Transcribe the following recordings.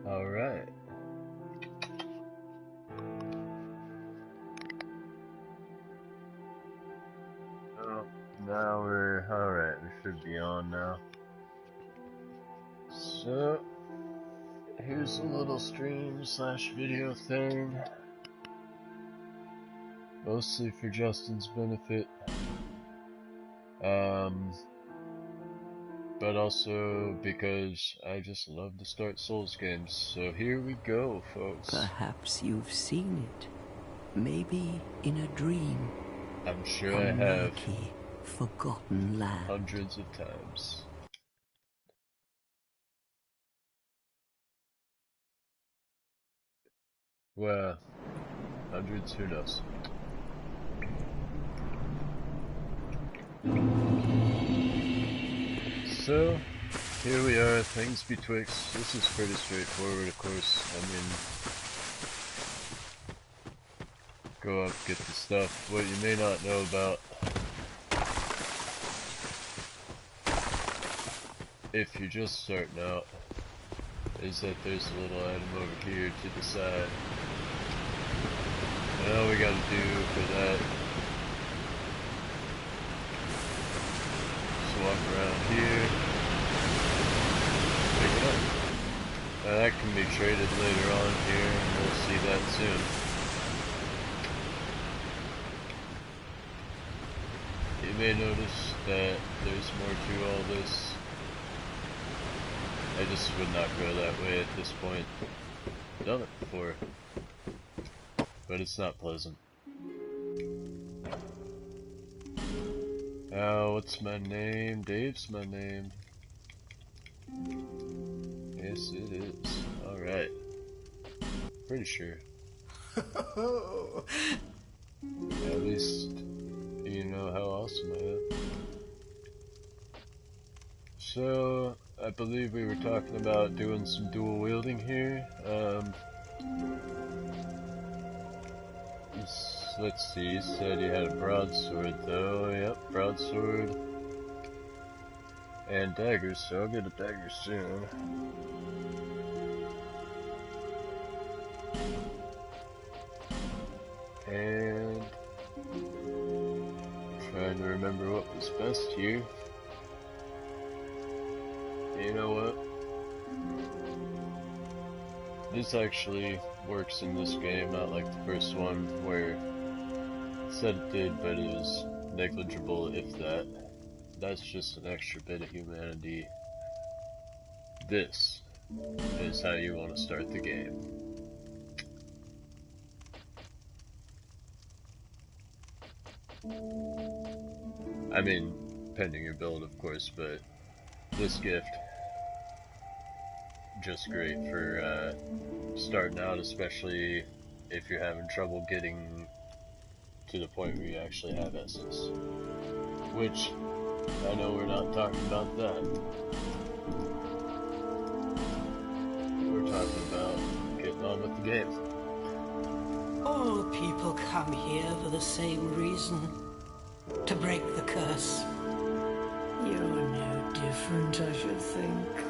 Alright. Oh, now we're alright, we should be on now. So, here's a little stream slash video thing. Mostly for Justin's benefit. But also because I just love to start Souls games. So here we go, folks. Perhaps you've seen it. Maybe in a dream. I'm sure I have. Murky, forgotten land. Hundreds of times. Well, hundreds, who knows? So, here we are, things betwixt. This is pretty straightforward, of course. I mean, go up, get the stuff. What you may not know about, if you're just starting out, is that there's a little item over here to the side. And all we gotta do for that, just walk around here, pick it up. Now that can be traded later on here, and we'll see that soon. You may notice that there's more to all this. I just would not go that way at this point. I've done it before, but it's not pleasant. Now, what's my name? Dave's my name. Yes, it is. Alright. Pretty sure. At least you know how awesome I am. So, I believe we were talking about doing some dual wielding here. Let's see, he said he had a broadsword though. Yep, broadsword. And daggers, so I'll get a dagger soon. And trying to remember what was best here. You know what? This actually works in this game, not like the first one where it said it did, but it was negligible, if that. That's just an extra bit of humanity. This is how you want to start the game. I mean, pending your build, of course, but this gift, just great for starting out, especially if you're having trouble getting to the point where you actually have essence. Which, I know we're not talking about that. We're talking about getting on with the game. All people come here for the same reason. To break the curse. You're no different, I should think.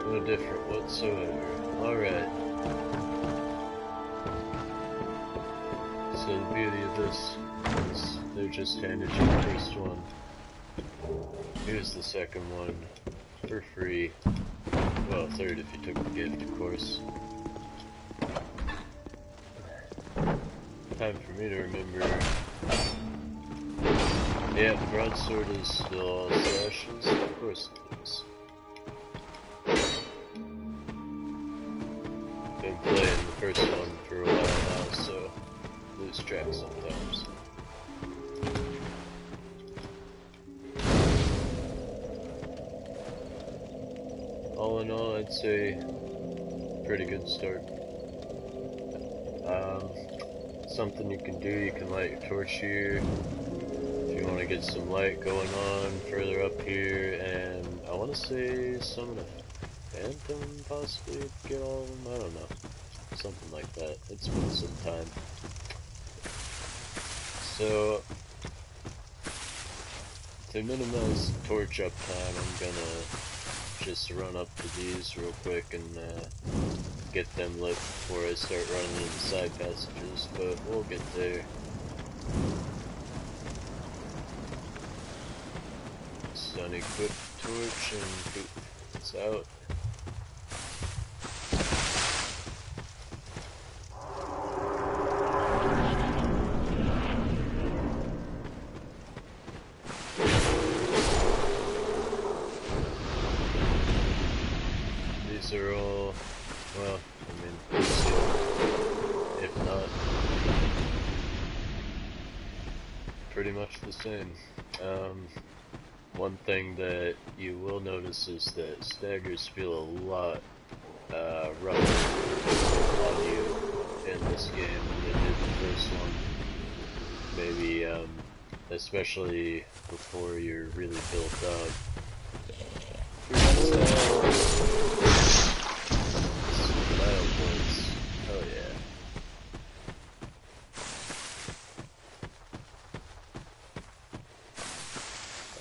No different whatsoever. Alright. So the beauty of this is they just handed you the first one. Here's the second one for free. Well, third if you took the gift, of course. Time for me to remember. Yeah, the broadsword is still all slashes. Of course it is. Been playing the first one for a while now, so lose track sometimes. All in all, I'd say pretty good start. Something you can do, you can light your torch here if you want to get some light going on further up here, and I want to say summon a phantom possibly to get all of them, I don't know, something like that. It's been some time. So to minimize torch uptime, I'm gonna just run up to these real quick and get them lit before I start running into side passages, but we'll get there. Stun equip torch and poop. It's out. These are all, well, I mean, if not, pretty much the same. One thing that you will notice is that staggers feel a lot rougher on you in this game than they did the first one. Maybe, especially before you're really built up. Battle points. Hell yeah.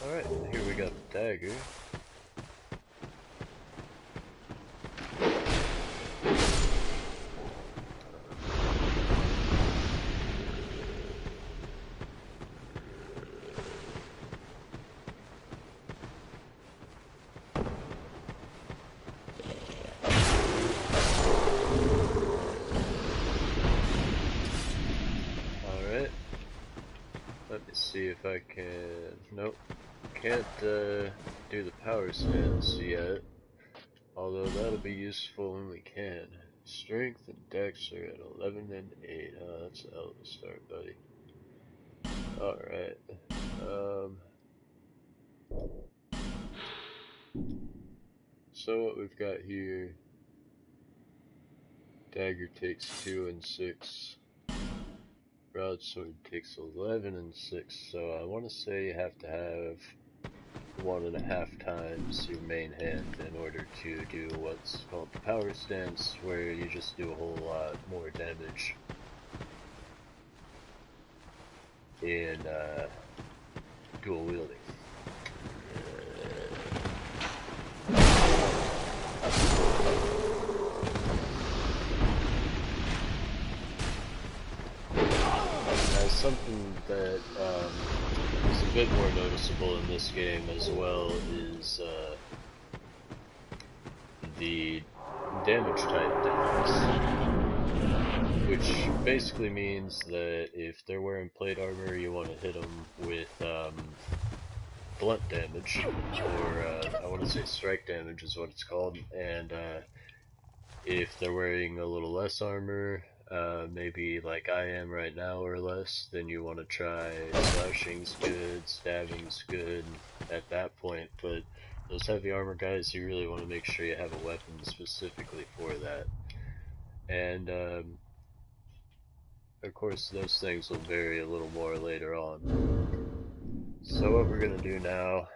Alright, here we got the dagger. Alright. Let me see if I can... Nope. Can't do the power stance yet, although that'll be useful when we can. Strength and dex are at 11 and 8. That's a hell of a start, buddy. Alright. So what we've got here, dagger takes 2 and 6. Broadsword takes 11 and 6, so I want to say you have to have 1.5 times your main hand in order to do what's called the power stance, where you just do a whole lot more damage in dual wielding. Something that is a bit more noticeable in this game as well is the damage type difference, which basically means that if they're wearing plate armor, you want to hit them with blunt damage, or I want to say strike damage is what it's called, and if they're wearing a little less armor, maybe like I am right now or less, then you want to try slashing's good, stabbing's good at that point, but those heavy armor guys, you really want to make sure you have a weapon specifically for that. And of course those things will vary a little more later on. So what we're going to do now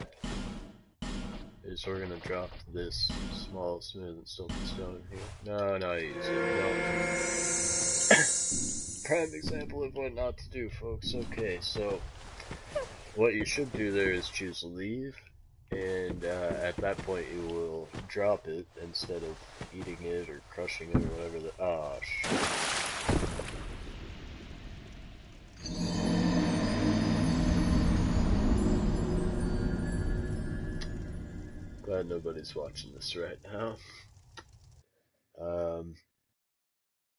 is we're going to drop this small, smooth, and silky stone here. No, not easy. No. Prime example of what not to do, folks. Okay, so what you should do there is choose leave, and at that point you will drop it instead of eating it or crushing it or whatever the... Oh, shit. Glad nobody's watching this right now.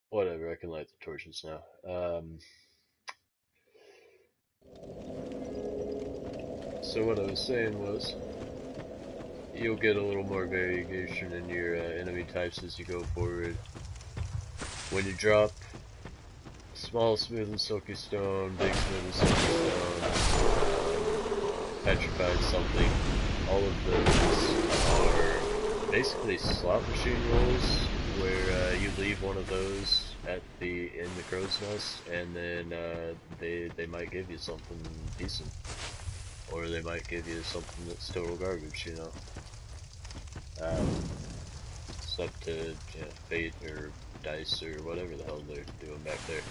Whatever, I can light the torches now. So what I was saying was, you'll get a little more variegation in your enemy types as you go forward. When you drop small, smooth, and silky stone, big, smooth, and silky stone, petrified something, all of those are basically slot machine rolls, where you leave one of those at in the crow's nest, and then they might give you something decent, or they might give you something that's total garbage, you know. It's up to fate or dice or whatever the hell they're doing back there.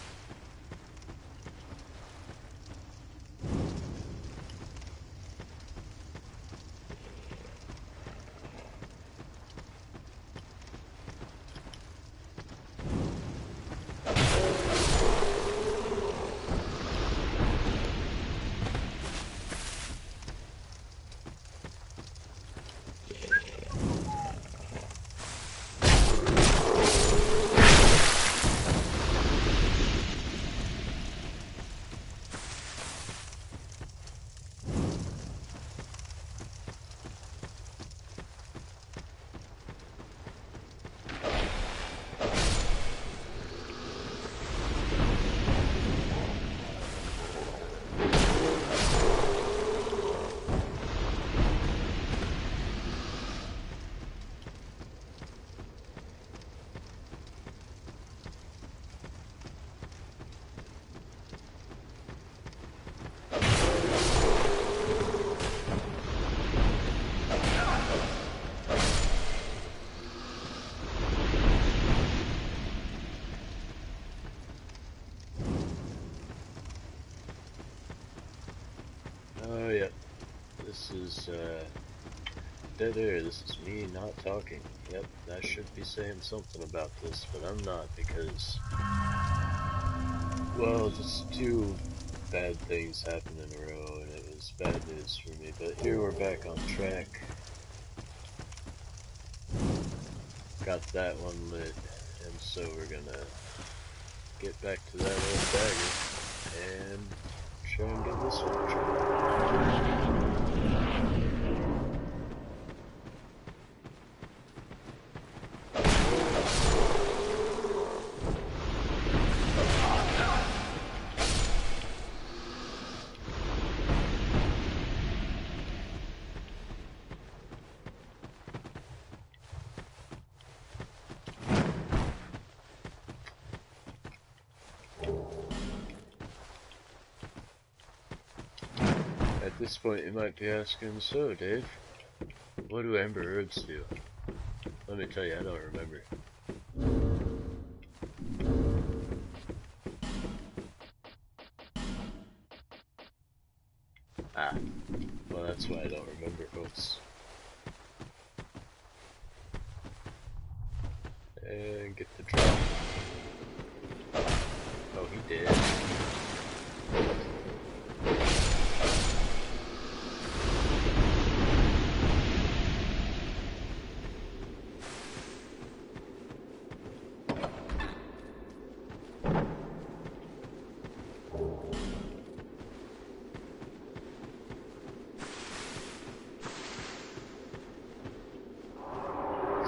Oh, yeah. This is, dead air. This is me not talking. Yep, I should be saying something about this, but I'm not because, well, just two bad things happened in a row, and it was bad news for me. But here we're back on track. Got that one lit, and so we're gonna get back to that old dagger and try and get this one tried. At this point, you might be asking, so Dave, what do amber herbs do? Let me tell you, I don't remember. Ah, well, that's why I don't remember, folks. And get the drop. Oh, he did.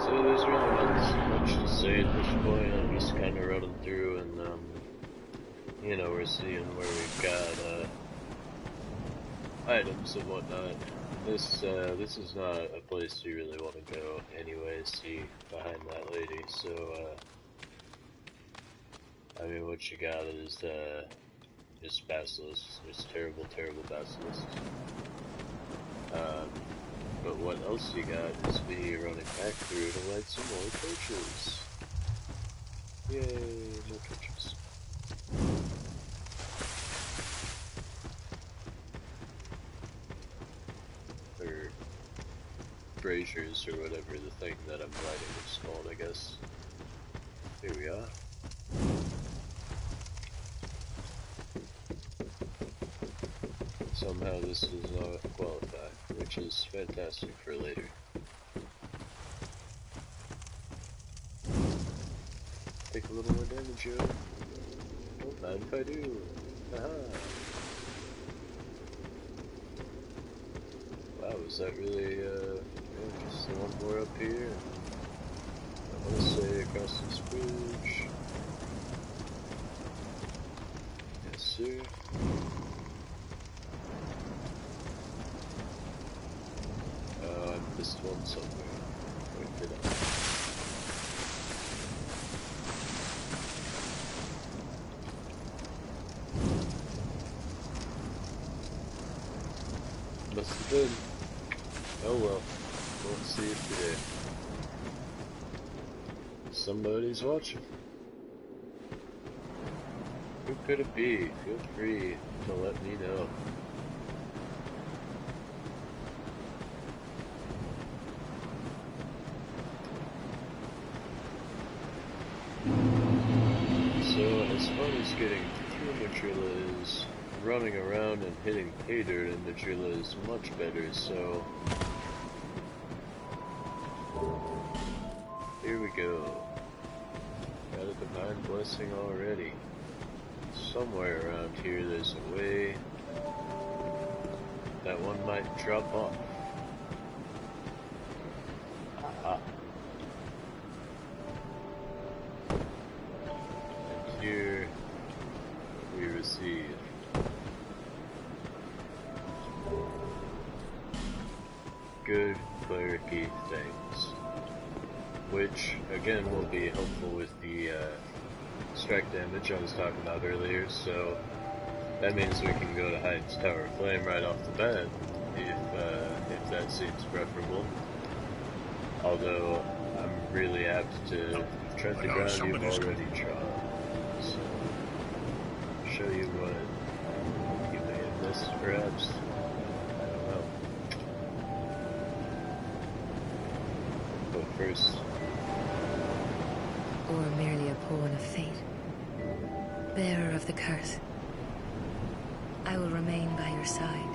So there's really not much to say at this point. I'm just kind of running through and, you know, we're seeing where we've got, items and whatnot. This is not a place you really want to go anyway, see behind that lady, so, I mean, what you got is, just basilisks. There's terrible, terrible basilisks. But what else you got is me running back through to light some more torches. Yay, more torches. Or braziers, or whatever the thing that I'm lighting is called, I guess. Here we are. Somehow this does not qualify, which is fantastic for later. Take a little more damage, yo. Don't mind if I do. Haha. Wow, is that really, yeah, just the one more up here? I want to say across this bridge. Yes, sir. I missed one somewhere. Where did I? Must have been. Oh well. Won't see it today. Somebody's watching. Who could it be? Feel free to let me know. So, as far as getting through Matrilla is, running around and hitting pay dirt in Matrilla is much better, so here we go. Got a divine blessing already. Somewhere around here there's a way that one might drop off. Aha. And here we receive good clericy things, which again will be helpful with the strike damage I was talking about earlier, so that means we can go to Hyde's Tower of Flame right off the bat, if that seems preferable. Although I'm really apt to tread the ground you've already trod, so show you what you may have missed, perhaps. first. Or merely a pawn of fate. Bearer of the curse. I will remain by your side.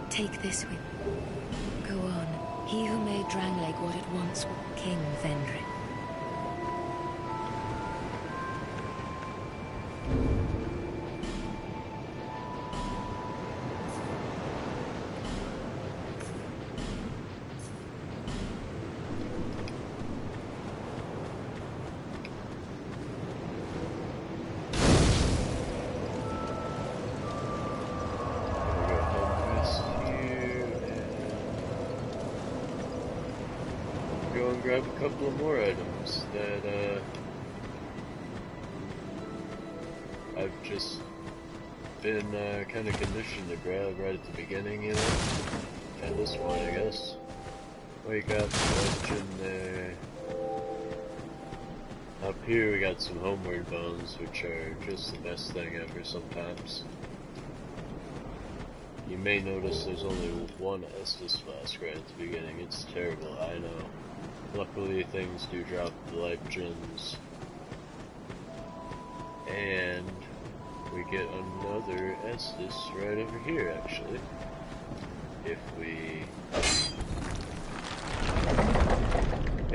Take this with you. Go on. He who made Drangleic what it once was, King Vendrick. Grab a couple of more items that I've just been kind of conditioned to grab right at the beginning, you know? At this point, I guess. We got the legend there. Up here we got some homeward bones, which are just the best thing ever sometimes. You may notice there's only one Estus flask right at the beginning. It's terrible, I know. Luckily, things do drop the life gems. And we get another Estus right over here, actually. If we...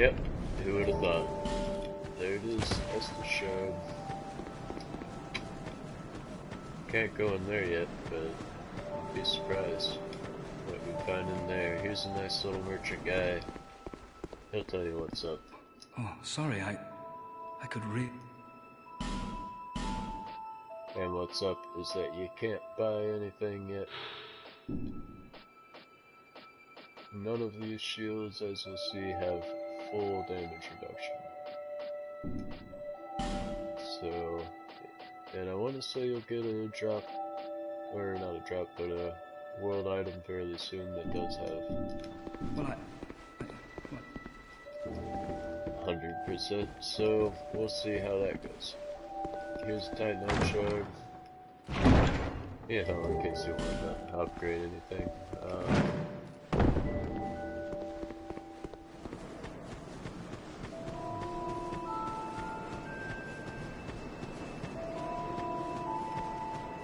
Yep, who would have thought? There it is, Estus shard. Can't go in there yet, but be surprised what we find in there. Here's a nice little merchant guy. He'll tell you what's up. Oh, sorry, I could read. And what's up is that you can't buy anything yet. None of these shields, as you'll see, have full damage reduction. So, and I want to say you'll get a drop, or not a drop, but a world item fairly soon that does have. Well, 100%, so we'll see how that goes. Here's a Titanite shard. You know, in case you want to upgrade anything.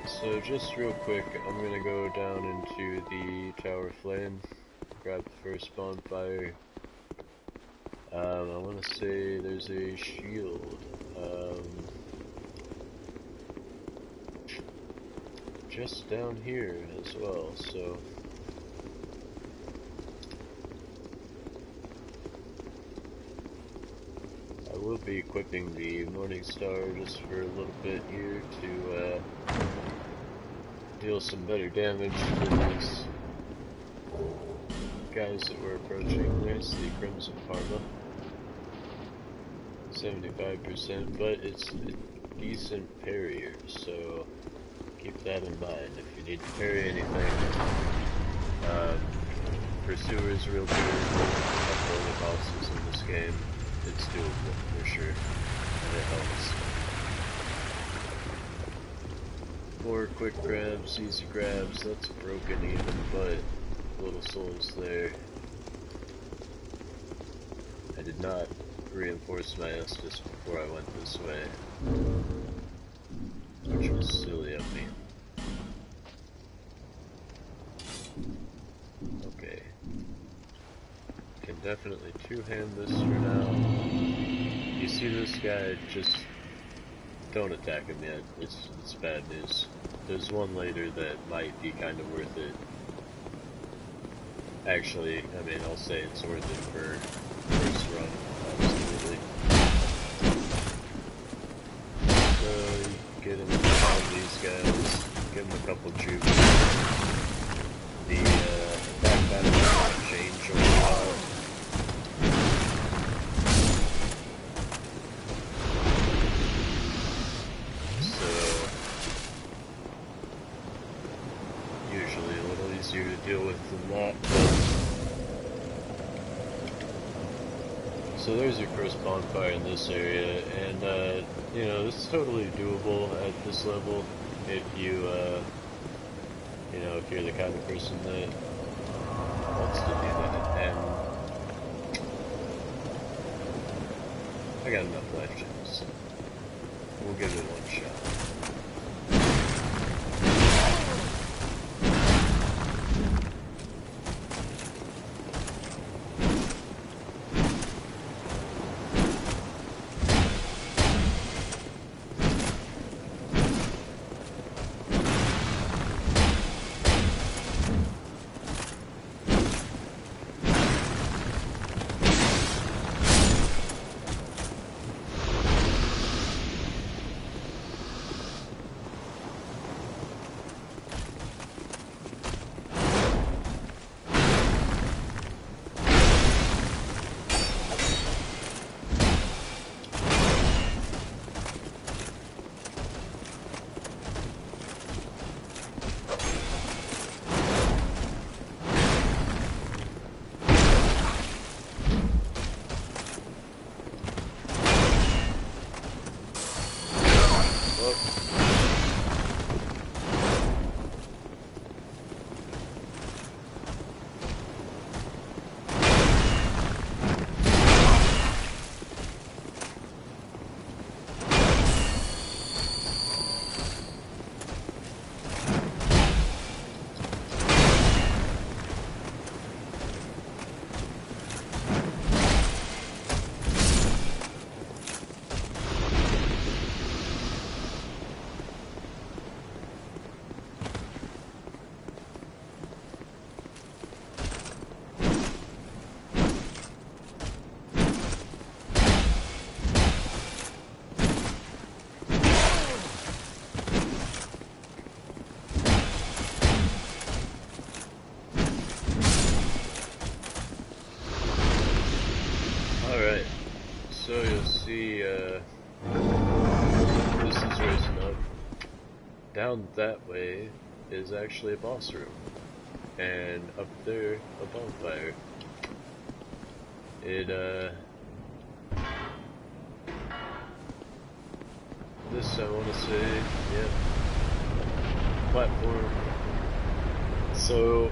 So just real quick, I'm gonna go down into the Tower Flame, grab the first bonfire. I want to say there's a shield, just down here as well, so I will be equipping the Morning Star just for a little bit here to deal some better damage to these guys that we're approaching. There's the Crimson Parma. 75%, but it's a decent parrier, so keep that in mind if you need to parry anything. Pursuer's real good, not the only bosses in this game. It's doable for sure, and it helps. More quick grabs, easy grabs, that's broken even, but little souls there. I did not reinforce my Estus before I went this way, which was silly of me. Okay, can definitely two-hand this for now. You see this guy, just don't attack him yet, it's bad news. There's one later that might be kind of worth it. Actually, I mean, I'll say it's worth it for first run, absolutely. So, you get in all these guys, give them a couple jukes. The attack pattern might change over a while. So, usually a little easier to deal with than that. So there's your first bonfire in this area, and you know, this is totally doable at this level if you, you know, if you're the kind of person that wants to do that. And I got enough life gems. We'll give it one shot. Alright, so you'll see, this is raising up. Down that way is actually a boss room. And up there, a bonfire. This I want to say, yeah, platform. So,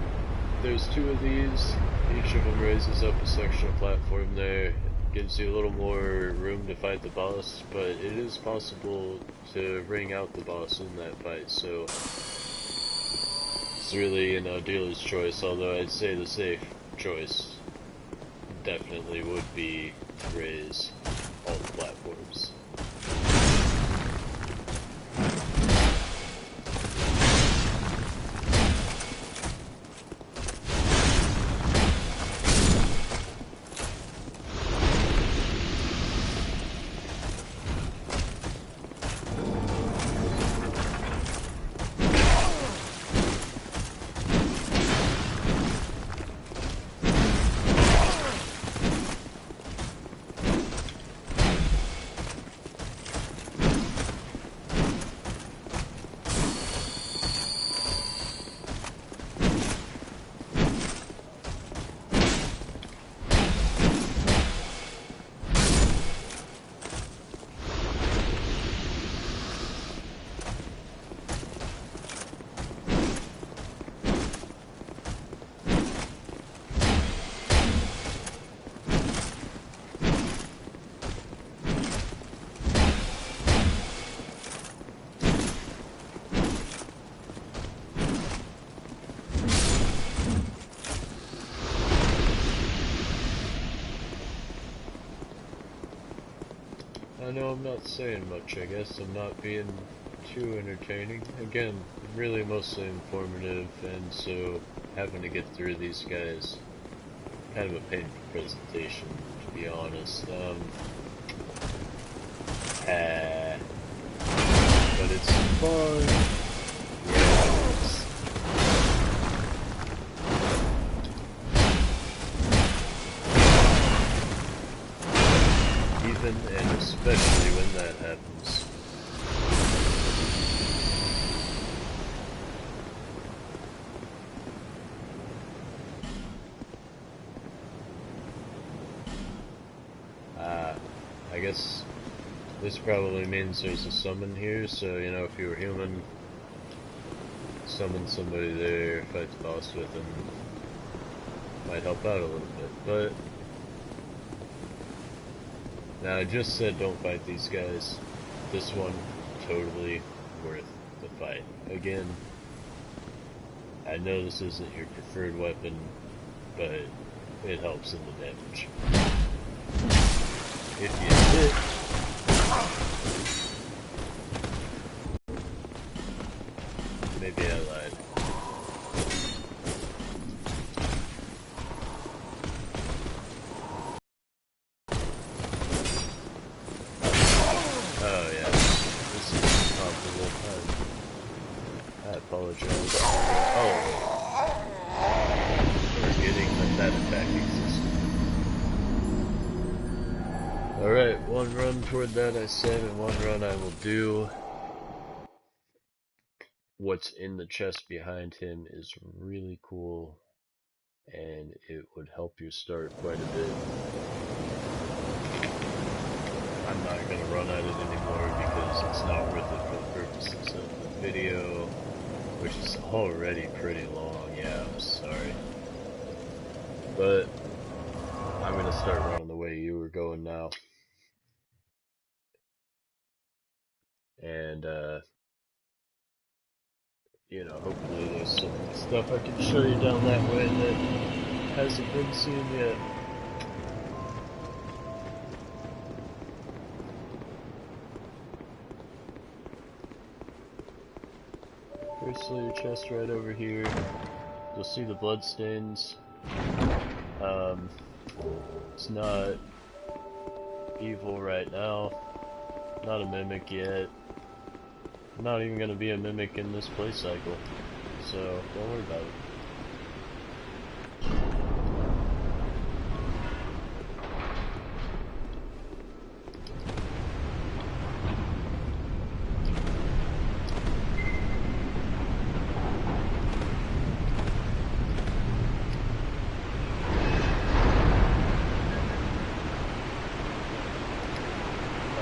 there's two of these. Each of them raises up a section of platform there. Gives you a little more room to fight the boss, but it is possible to ring out the boss in that fight, so it's really, dealer's choice, although I'd say the safe choice definitely would be to raise all the platforms. I know I'm not saying much, I guess. I'm not being too entertaining. Again, really mostly informative, and so having to get through these guys, kind of a painful presentation, to be honest. But it's fun. Yes. Even and especially when that happens. I guess this probably means there's a summon here, so you know, if you were human, summon somebody there, fight the boss with them, might help out a little bit, but Now I just said don't fight these guys. This one, totally worth the fight. Again, I know this isn't your preferred weapon, but it helps in the damage. If you hit, maybe I lied. Oh yeah, this is not the whole time. I apologize. Oh, forgetting that attack exists. Alright, one run toward that I said, and one run I will do. What's in the chest behind him is really cool, and it would help you start quite a bit. I'm not going to run at it anymore because it's not worth it for the purposes of the video, which is already pretty long. Yeah, I'm sorry. But I'm going to start running the way you were going now. And, you know, hopefully there's some stuff I can show you down that way that hasn't been seen yet. Firstly, your chest right over here. You'll see the bloodstains. It's not evil right now. Not a mimic yet. Not even gonna be a mimic in this play cycle. So, don't worry about it.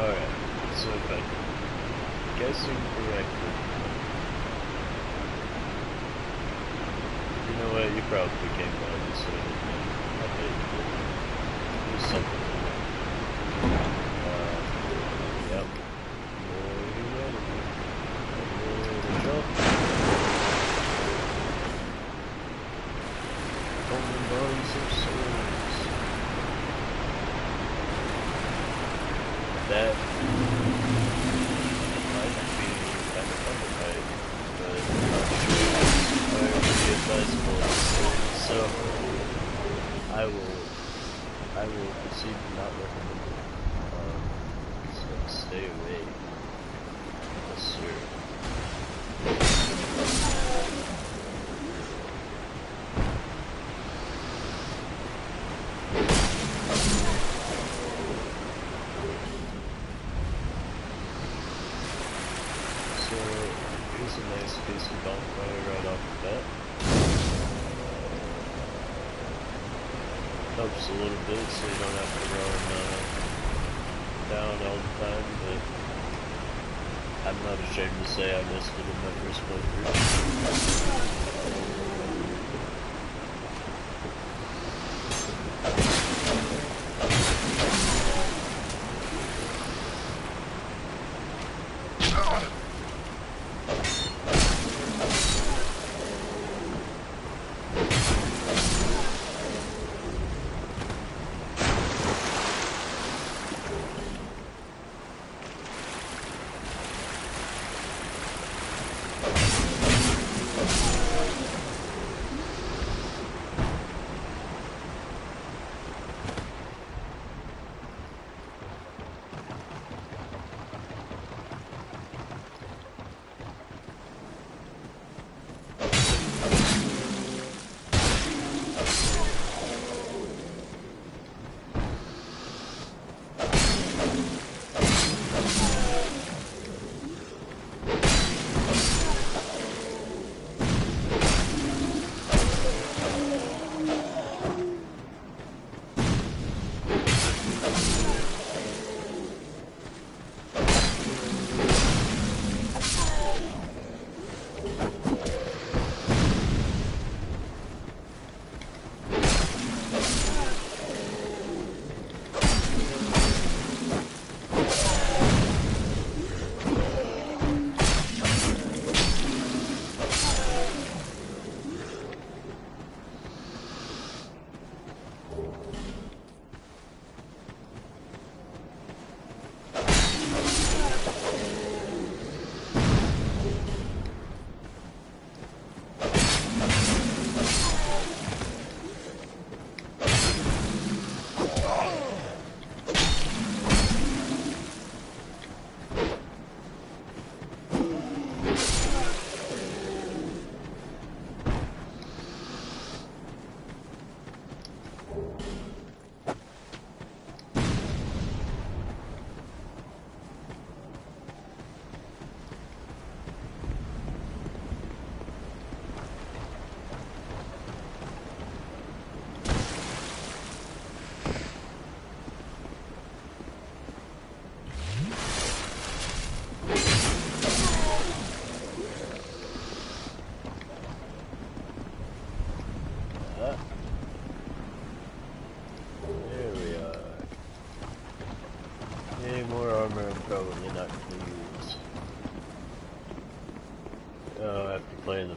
Alright, so if I'm guessing correctly, you know what, you probably came down this way, didn't you? I bet you did. There's something in it. Yep. More humanity. More to jump. Golden bones of souls. That might be kind of fun to fight, but I'm not sure I would be advisable. So I will proceed to not recommend it. So stay away. Yes, sir. So here's a nice piece of bonfire right off the bat. Helps a little bit so you don't have to run down all the time, but I'm not ashamed to say I missed it in my first playthrough.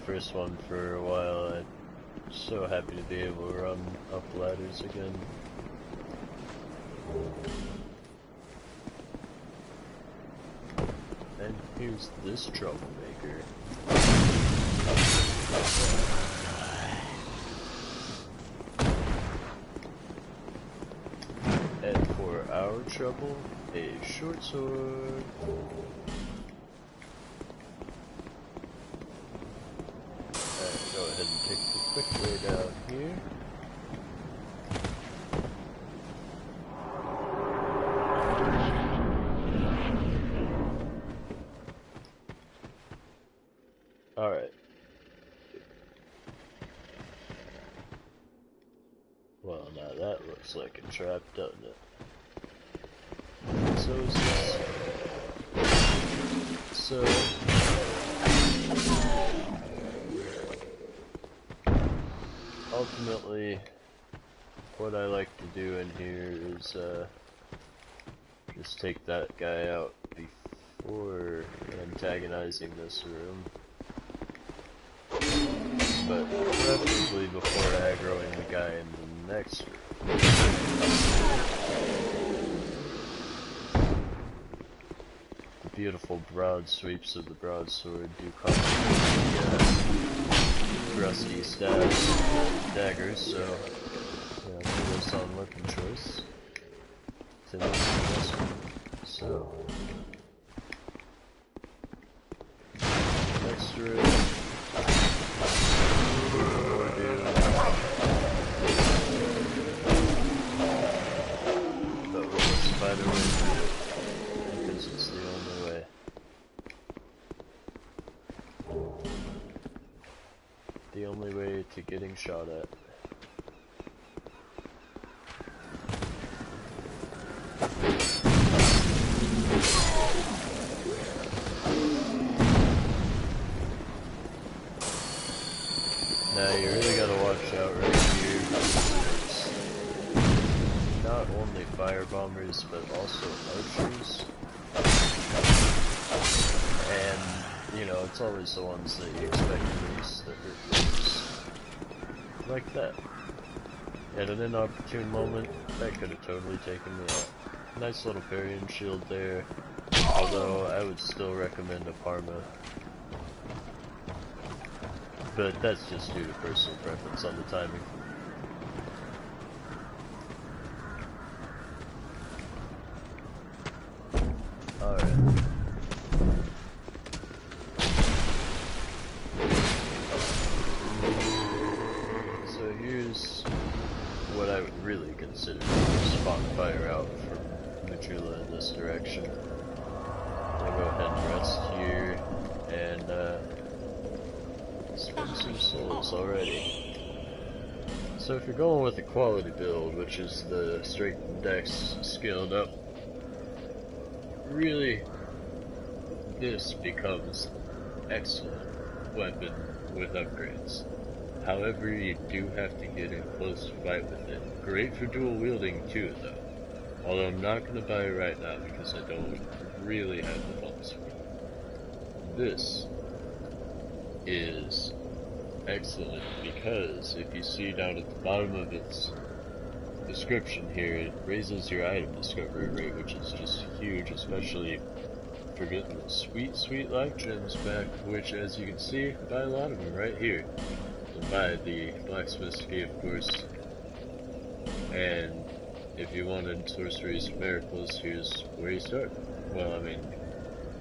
first one for a while. I'm so happy to be able to run up ladders again. And here's this troublemaker. And for our trouble, a short sword. Alright, go ahead and take the quick way down here. Alright. Well, now that looks like a trap, doesn't it? So is this. So... ultimately, what I like to do in here is, just take that guy out before antagonizing this room. But preferably before aggroing the guy in the next room. The beautiful broad sweeps of the broadsword do complement the rusty stabs and daggers, so yeah, kudos on weapon choice. To this one. So next room. But with the spider wing, because it's the only way. The only way to getting shot at. Now you really gotta watch out right here. There's not only fire bombers, but also archers. And, you know, it's always the ones that you expect least that hurt things. Like that. At an inopportune moment, that could have totally taken me out. Nice little parry and shield there. Although, I would still recommend a Parma. But that's just due to personal preference on the timing. Alright. So here's what I would really consider spawn fire out from Majula in this direction. I'll go ahead and rest here and spend some souls already. So if you're going with a quality build, which is the strength and dex scaled up, really this becomes excellent weapon with upgrades. However, you do have to get in close to fight with it. Great for dual wielding too, though. Although I'm not going to buy it right now because I don't really have the funds for it. This is excellent because if you see down at the bottom of its description here, it raises your item discovery rate, which is just huge, especially for getting the sweet life gems back, which as you can see, buy a lot of them right here. And buy the blacksmith's key, of course. And if you wanted sorceries and miracles, here's where you start. Well, I mean,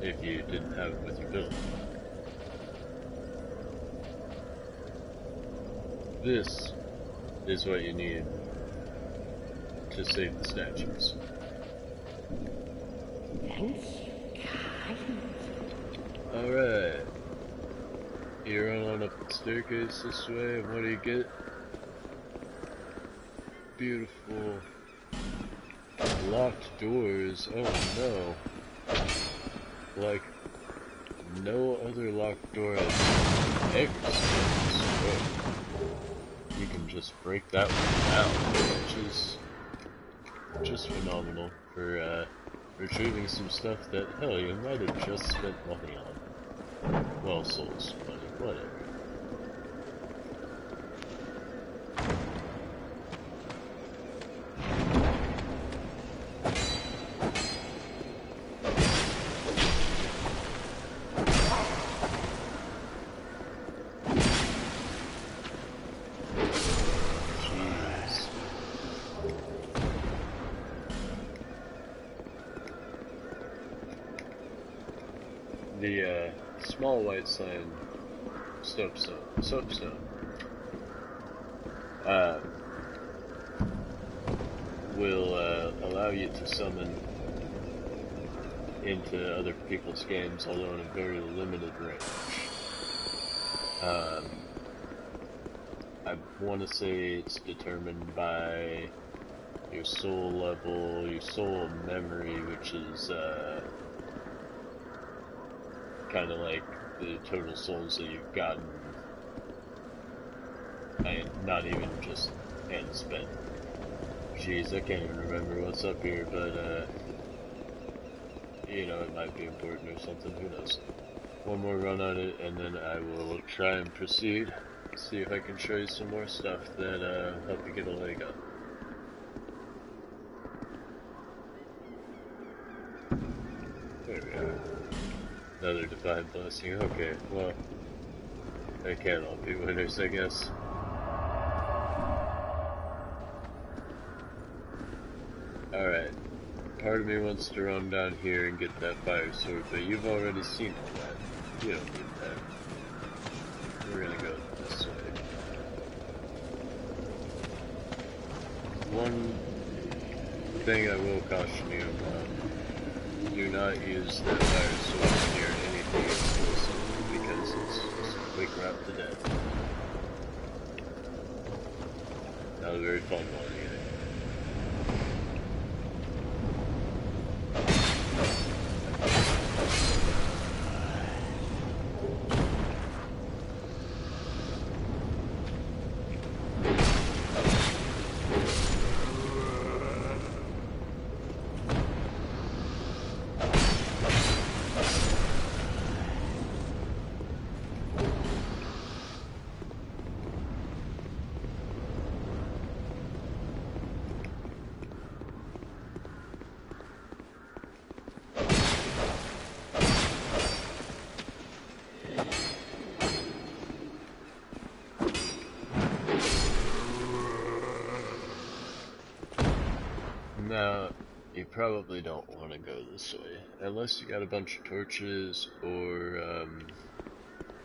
if you didn't have it with your build. This is what you need to save the statues. Alright. You run on up the staircase this way, and what do you get? Beautiful locked doors. Oh no. Like no other locked door I've ever seen. You can just break that one down, which is just phenomenal for retrieving some stuff that, hell, you might have just spent money on. Well, souls, money, whatever. The small white sign soapstone will allow you to summon into other people's games, although in a very limited range. I want to say it's determined by your soul level, your soul memory, which is kind of like the total souls that you've gotten, and not even just and spent. Jeez, I can't even remember what's up here, but you know, it might be important or something, who knows. One more run on it, and then I will try and proceed. See if I can show you some more stuff that help you get a leg up. There we are. Another divine blessing. Okay, well, they can't all be winners, I guess. Alright. Part of me wants to run down here and get that fire sword, but you've already seen all that. You don't need that. We're gonna go this way. One thing I will caution you about: do not use that fire sword near anything explosive, because it's just a quick route to death. Not a very fun one either. Now, you probably don't want to go this way, unless you got a bunch of torches, or,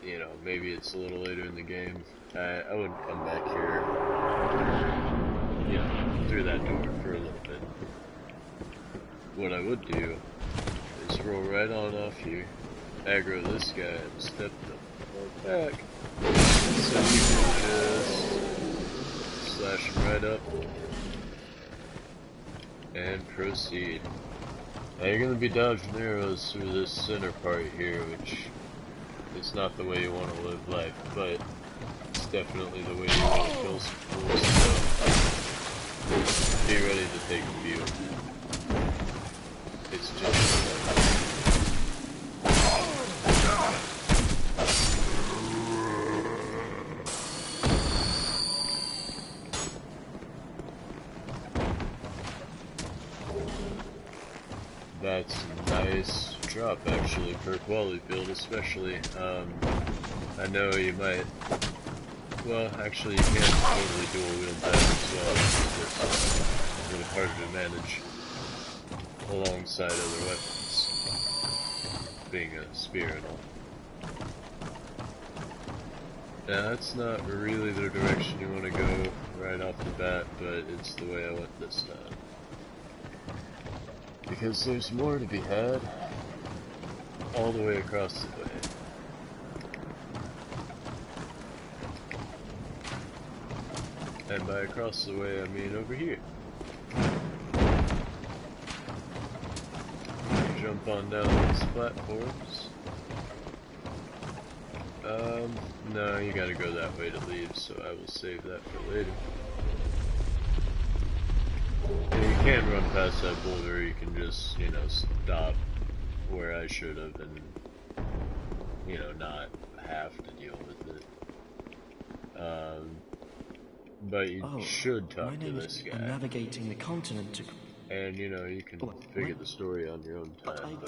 you know, maybe it's a little later in the game. I wouldn't come back here, you know, through that door for a little bit. What I would do is roll right on off here, aggro this guy, and step the fuck back, so you can just slash him right up. And proceed. Now you're going to be dodging arrows through this center part here, which is not the way you want to live life, but it's definitely the way you want to kill some fools, so be ready to take a few. It's just... That's a nice drop, actually, for quality build, especially. I know you might... Well, actually, you can totally dual wield that as well. It's really hard to manage alongside other weapons, being a spear and all. Now, that's not really the direction you want to go right off the bat, but it's the way I went this time. Because there's more to be had all the way across the way. And by across the way, I mean over here. You jump on down these platforms. No, you gotta go that way to leave, so I will save that for later. And you can run past that boulder, you can just, you know, stop where I should have and, you know, not have to deal with it. But you should talk to this guy. I'm navigating the continent to... And, you know, you can figure the story on your own time,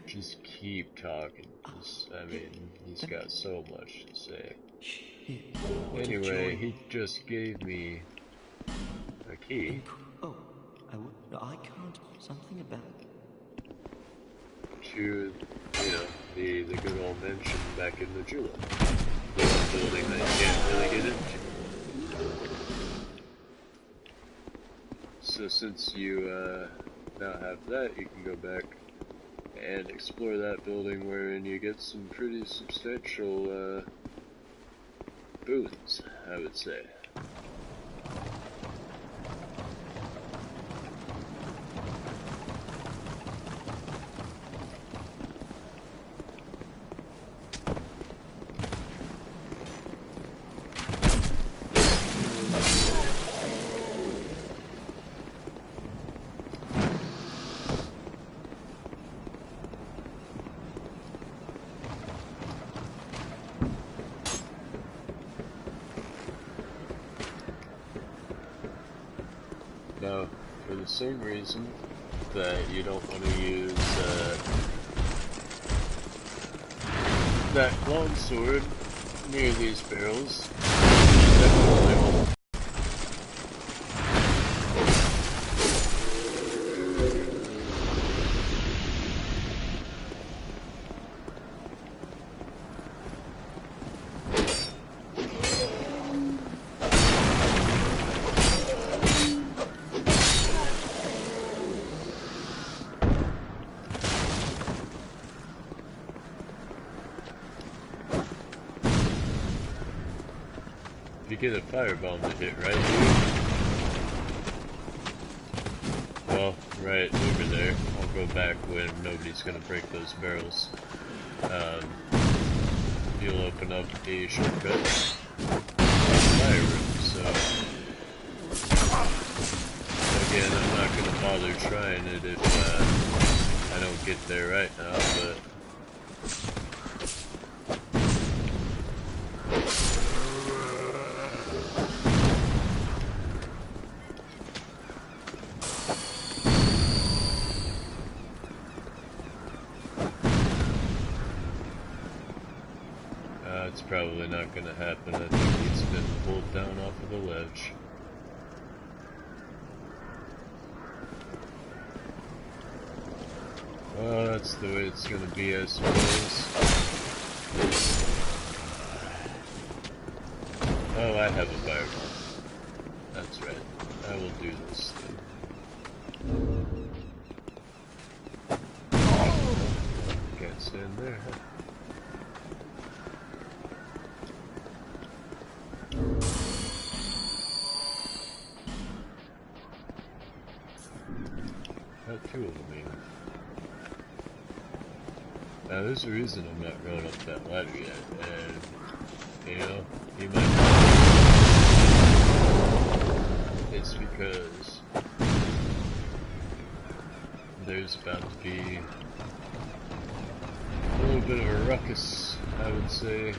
just keep talking. I mean, he's got so much to say. Anyway, he just gave me a key. I can't. Something about... to, you know, the good old mansion back in the Julep. The one building that you can't really get into. So since you now have that, you can go back and explore that building wherein you get some pretty substantial boons, I would say. Now, for the same reason that you don't want to use that longsword near these barrels, definitely won't. You get a firebomb to hit, right? Well, right over there. I'll go back when nobody's gonna break those barrels. You'll open up a shortcut fire room, so again, I'm not gonna bother trying it if I don't get there right now, but it's probably not gonna happen. I think he's been pulled down off of the ledge. Well, that's the way it's gonna be, I suppose. Oh, I have a fireball. That's right. I will do this thing. Can't stand there, huh? Got two of them even. Now there's a reason I'm not going up that ladder yet, and you know, you might not. It's because there's about to be a little bit of a ruckus, I would say.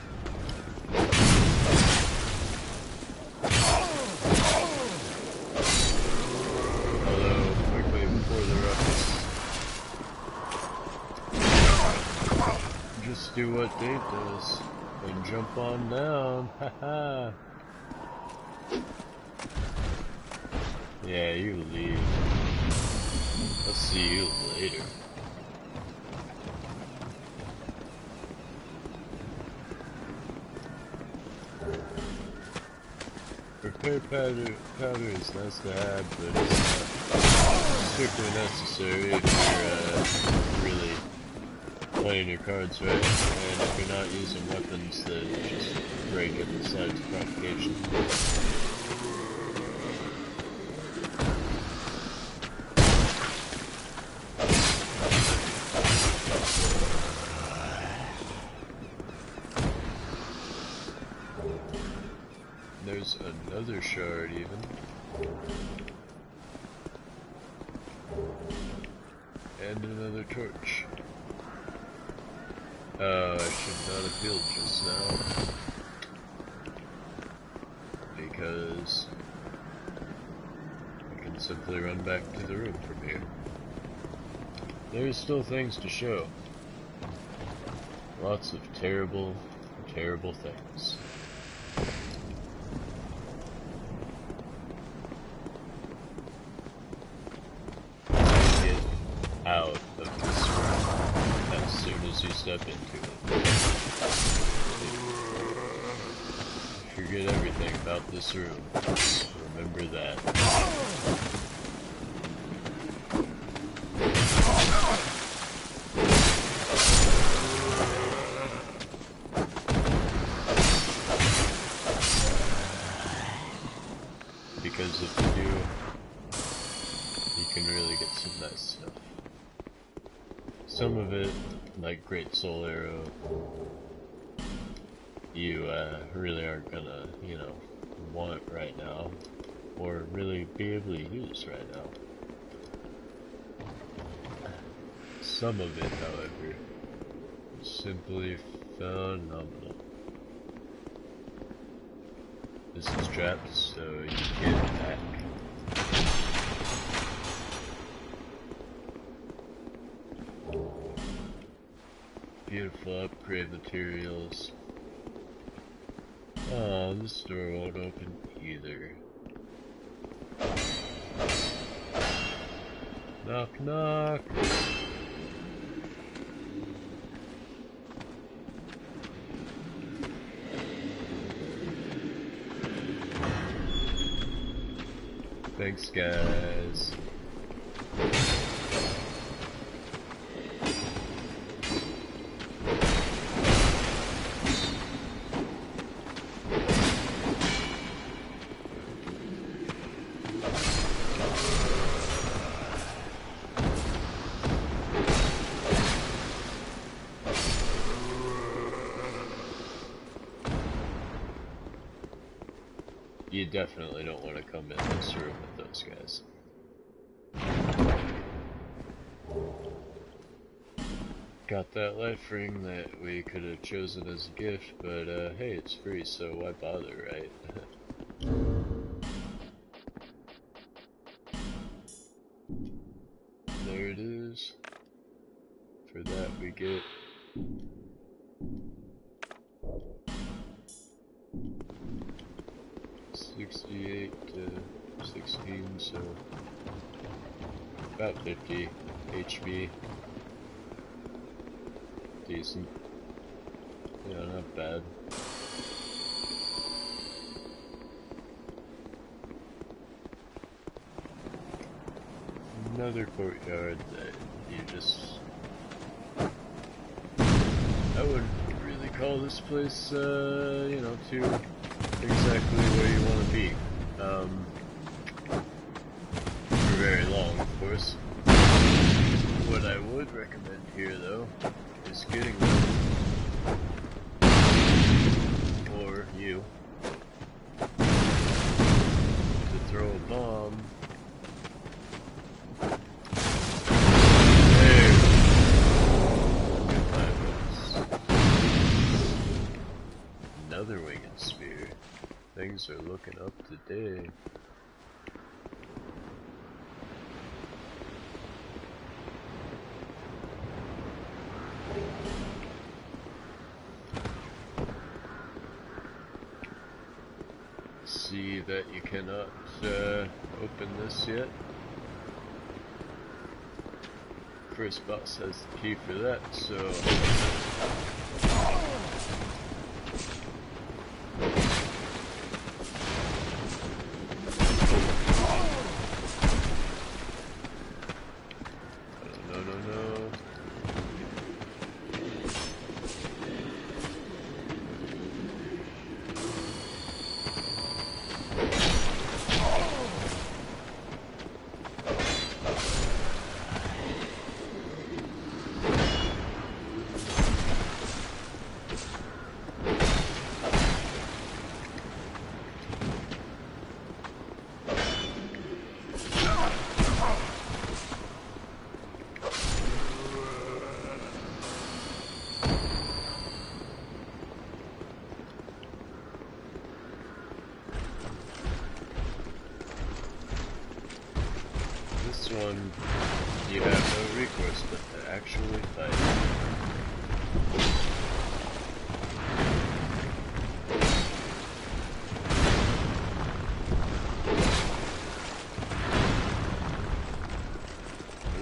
Just do what Dave does and jump on down. Haha. Yeah, you leave. I'll see you later. Repair powder is nice to have, but it's not strictly necessary if you're really playing your cards right, and if you're not using weapons that just break at the sides of provocation. There's another shard even. And another torch. I should not have healed just now. Because I can simply run back to the room from here. There's still things to show. Lots of terrible, terrible things. Get out of this room. forget everything about this room. Remember that. Because if you do, you can really get some nice stuff. Some of it, like Great Soul Arrow, you really aren't gonna, you know, want right now, or really be able to use right now. Some of it, however, is simply phenomenal. This is trapped, so you get it back. Beautiful upgrade materials. Oh, this door won't open either. Knock, knock. Thanks, guys. You definitely don't want to come in this room with those guys. Got that life ring that we could have chosen as a gift, but hey, it's free, so why bother, right? There it is. For that we get $68 to 16, so about 50 HB. Decent. Yeah, not bad. Another courtyard that you just... I wouldn't really call this place, you know, too exactly where you want to be. For very long, of course. What I would recommend here, though, is getting them, or you, to throw a bomb. There. Goodbye, folks. Another winged spear. Things are looking up today. See that you cannot open this yet. First boss has the key for that, so no. This one, you have no recourse but to actually fight.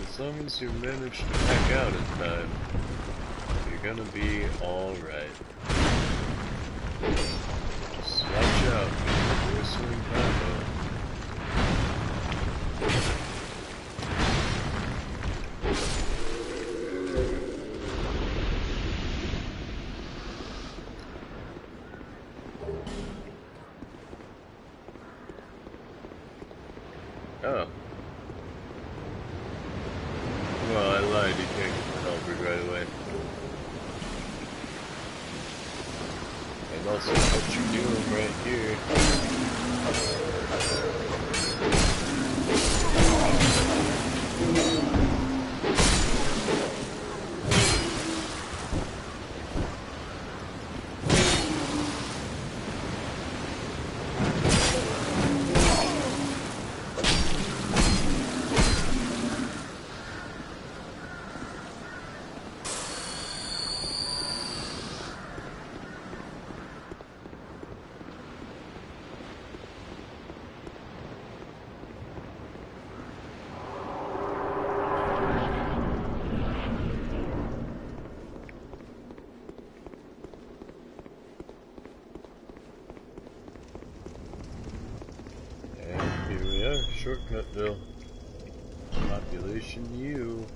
As long as you manage to back out in time, you're gonna be alright. Just watch can also put your doom right here. Shortcutville. Population U.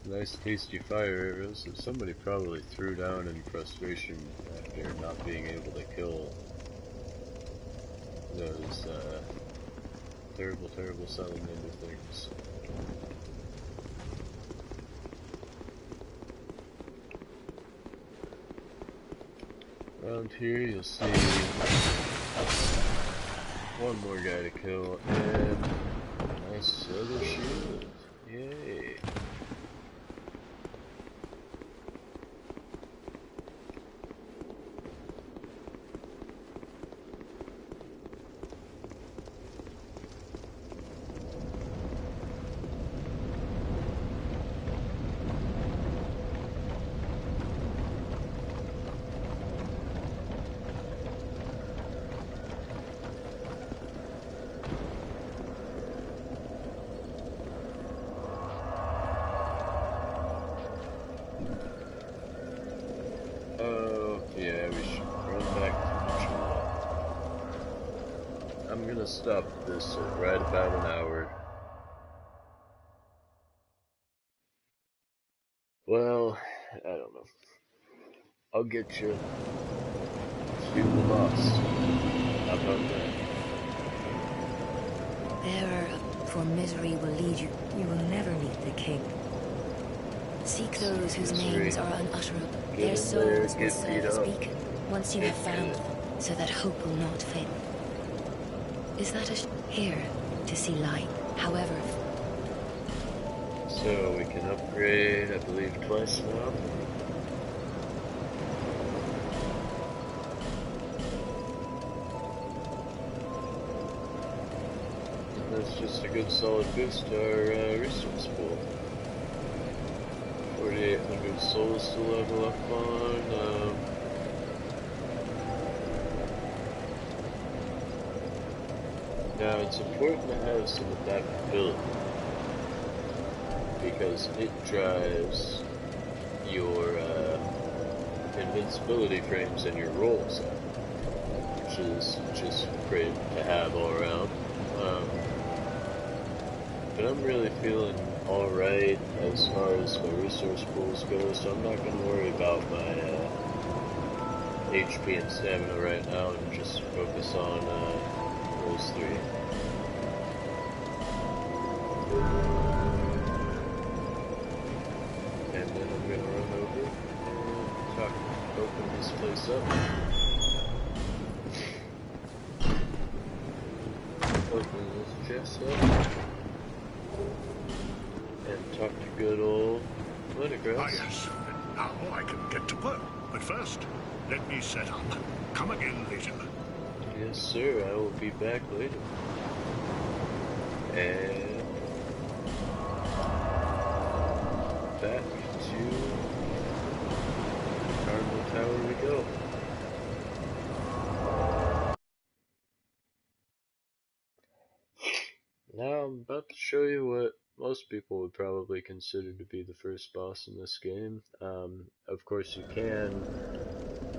Nice tasty fire arrows that somebody probably threw down in frustration after not being able to kill those terrible salamander things. Around here you'll see one more guy to kill, and a nice silver shield. Yay. Yeah, we should run back to the I'm gonna stop this at right about an hour. Well, I don't know. I'll get you to the boss. How about that? Bearer, for misery will lead you. You will never meet the king. Seek those whose names are unutterable. Their souls will serve as beacon once you have found them, so that hope will not fail. Is that here to see light, however? So we can upgrade, I believe, twice now. That's just a good solid boost to our resource pool. 4,800 souls to level up on. Now it's important to have some adaptability because it drives your invincibility frames and your rolls up, which is just great to have all around. But I'm really feeling alright as far as my resource pools go, so I'm not going to worry about my HP and stamina right now and just focus on those three. And then I'm going to run over and open this place up. Open this chest up. And talk to good old Leningrad. Ah, yes. Now I can get to work. But first, let me set up. Come again later. Yes, sir. I will be back later. And back to Carmel Tower we go. Now I'm about to show you what most people would probably consider to be the first boss in this game. Of course you can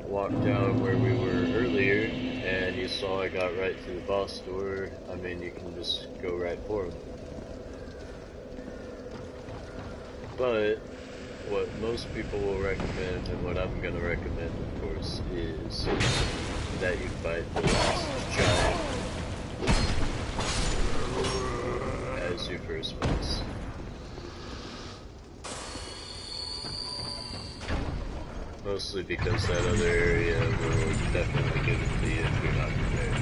walk down where we were earlier, and you saw I got right through the boss door. I mean, you can just go right for him. But what most people will recommend, and what I'm going to recommend, of course, is that you fight the last giant as your first boss. Mostly because that other area will definitely give it to you if you're not prepared.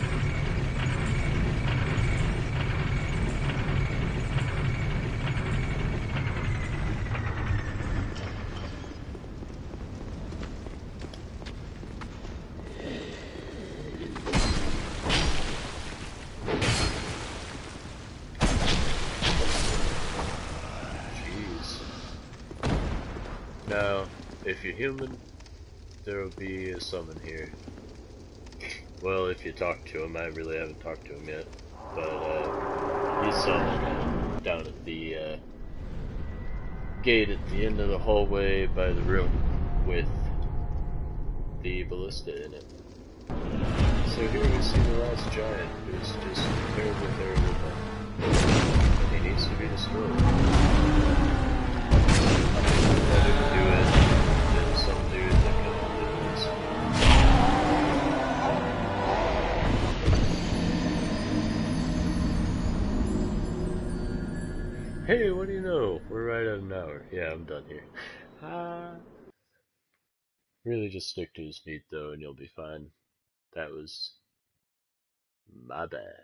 Jeez. Now, if you're human, there will be a summon here. Well, if you talk to him, I really haven't talked to him yet. But, he's summoned down at the, gate at the end of the hallway by the room with the ballista in it. So here we see the last giant, who's just terrible, terrible fun. And he needs to be destroyed. Let him do it, then some dude that can only lose. Hey, what do you know? We're right at an hour. Yeah, I'm done here. Really just stick to his feet though and you'll be fine. That was my bad.